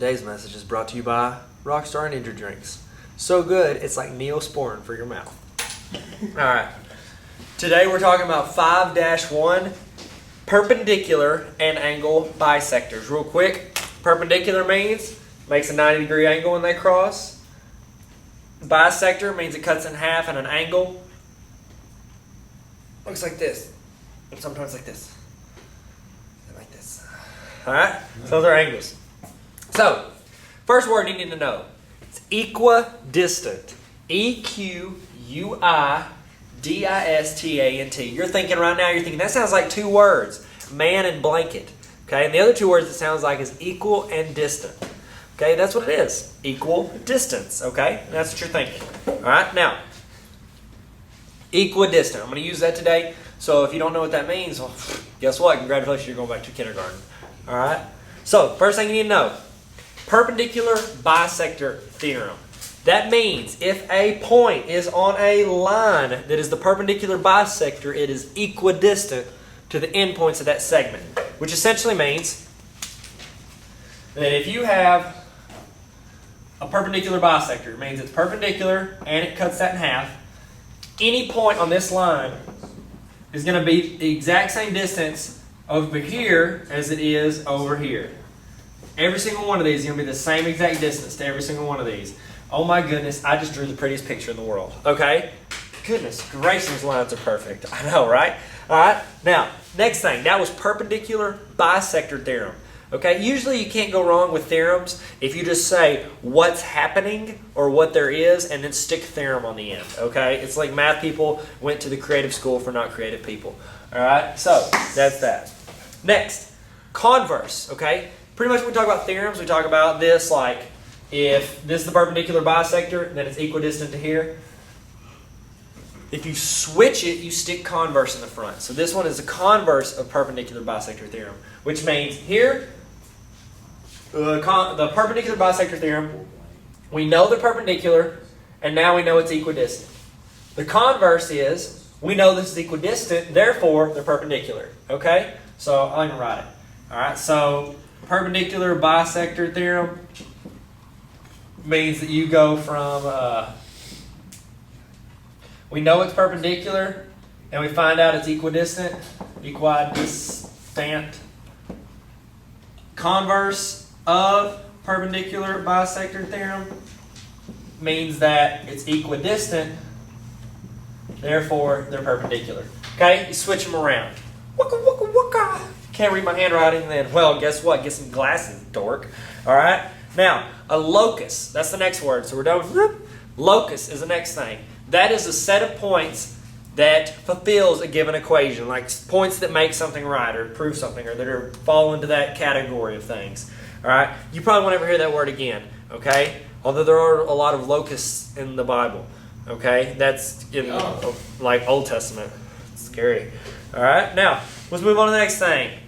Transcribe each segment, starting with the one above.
Today's message is brought to you by Rockstar Ninja Drinks. So good, it's like Neosporin for your mouth. Alright, today we're talking about 5-1, perpendicular and angle bisectors. Real quick, perpendicular makes a 90-degree angle when they cross. Bisector means it cuts in half at an angle. Looks like this, and sometimes like this. Like this. Alright, so those are angles. So, first word you need to know. It's equidistant. E-Q-U-I-D-I-S-T-A-N-T. You're thinking right now, that sounds like two words. Man and blanket. Okay, and the other two words it sounds like is equal and distant. Okay, that's what it is. Equal distance. Okay, that's what you're thinking. Alright, now, equidistant. I'm going to use that today. So if you don't know what that means, well, guess what? Congratulations, you're going back to kindergarten. Alright, so first thing you need to know. Perpendicular bisector theorem. That means if a point is on a line that is the perpendicular bisector, it is equidistant to the endpoints of that segment. Which essentially means that if you have a perpendicular bisector, it means it's perpendicular and it cuts that in half. Any point on this line is going to be the exact same distance over here as it is over here. Every single one of these is going to be the same exact distance to every single one of these. Oh my goodness, I just drew the prettiest picture in the world. Okay? Goodness gracious, those lines are perfect. I know, right? Alright, now, next thing. That was perpendicular bisector theorem. Okay, usually you can't go wrong with theorems if you just say what's happening or what there is and then stick theorem on the end. Okay, it's like math people went to the creative school for not creative people. Alright, so that's that. Next, converse. Okay, pretty much when we talk about theorems, we talk about this like if this is the perpendicular bisector, then it's equidistant to here. If you switch it, you stick converse in the front. So this one is the converse of perpendicular bisector theorem, which means here, the perpendicular bisector theorem, we know they're perpendicular, and now we know it's equidistant. The converse is, we know this is equidistant, therefore they're perpendicular. Okay? So I'm going to write it. Alright, so perpendicular bisector theorem means that you go from, we know it's perpendicular, and we find out it's equidistant. Equidistant. Converse of perpendicular bisector theorem means that it's equidistant, therefore they're perpendicular. Okay, you switch them around. Waka waka waka. Can't read my handwriting then. Well, guess what? Get some glasses, dork. Alright? Now, a locus. That's the next word. So we're done with locus is the next thing. That is a set of points that fulfills a given equation, like points that make something right or prove something or that fall into that category of things. All right? You probably won't ever hear that word again, okay? Although there are a lot of locusts in the Bible, okay? That's in like Old Testament. It's scary. All right? Now, let's move on to the next thing.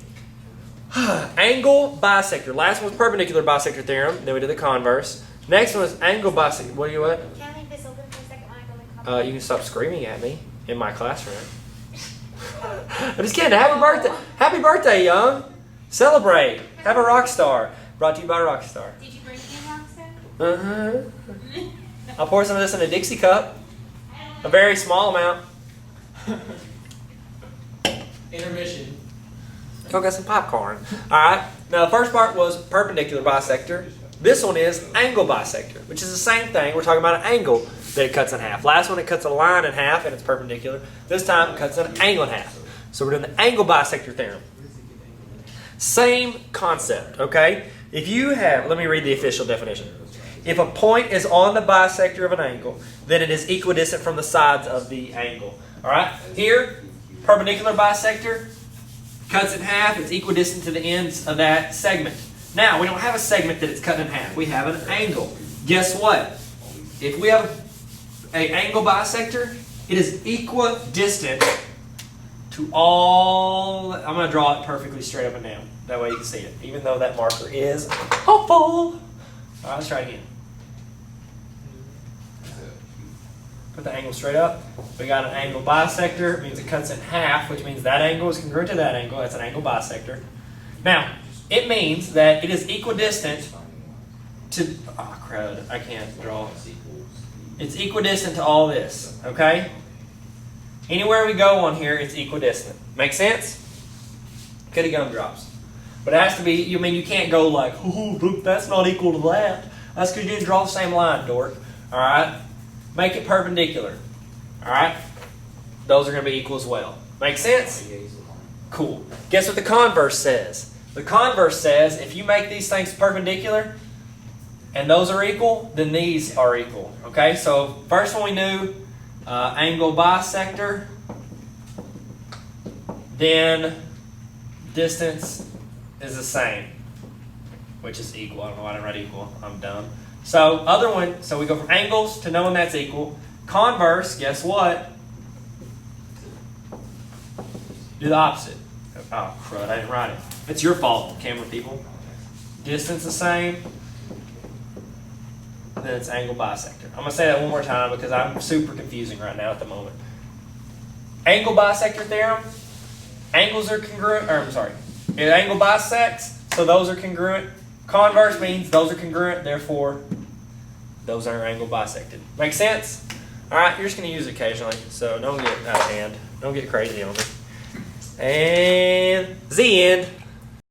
Angle bisector. Last one was perpendicular bisector theorem. Then we did the converse. Next one is angle bisector. What do you want? Can I leave this open for a second while I go make coffee? You can stop screaming at me in my classroom. I'm just kidding. Happy birthday. Happy birthday, Young. Celebrate. Have a rock star. Brought to you by Rockstar. Did you bring me a Rockstar? Uh-huh. I'll pour some of this in a Dixie cup. A very small amount. Intermission. Go get some popcorn. Alright. Now the first part was perpendicular bisector. This one is angle bisector, which is the same thing. We're talking about an angle that it cuts in half. Last one, it cuts a line in half and it's perpendicular. This time, it cuts an angle in half. So we're doing the angle bisector theorem. Same concept, okay? If you have, let me read the official definition. If a point is on the bisector of an angle, then it is equidistant from the sides of the angle. Alright? Here, perpendicular bisector, cuts in half, it's equidistant to the ends of that segment. Now, we don't have a segment that it's cut in half. We have an angle. Guess what? If we have an angle bisector, it is equidistant to all... I'm going to draw it perfectly straight up and down. That way you can see it, even though that marker is awful. All right, let's try it again. Put the angle straight up. We got an angle bisector. It means it cuts in half, which means that angle is congruent to that angle. That's an angle bisector. Now, it means that it is equidistant crud, I can't draw. It's equidistant to all this, okay? Anywhere we go on here, it's equidistant. Make sense? Could have gumdrops. But it has to be, you can't go like, oh, look, that's not equal to that. That's because you didn't draw the same line, dork. Alright? Make it perpendicular. Alright? Those are going to be equal as well. Make sense? Cool. Guess what the converse says? The converse says if you make these things perpendicular and those are equal, then these are equal. Okay, so first one we knew, angle bisector, then distance is the same, which is equal. I don't know why I didn't write equal. I'm dumb. So other one, so we go from angles to knowing that's equal. Converse, guess what? Do the opposite. Oh, crud, I didn't write it. It's your fault, camera people. Distance the same. Then it's angle bisector. I'm going to say that one more time because I'm super confusing right now at the moment. Angle bisector theorem. Angles are congruent, angle bisects, so those are congruent. Converse means those are congruent, therefore those are angle bisected. Make sense? Alright, you're just going to use it occasionally, so don't get out of hand. Don't get crazy on me. And the end.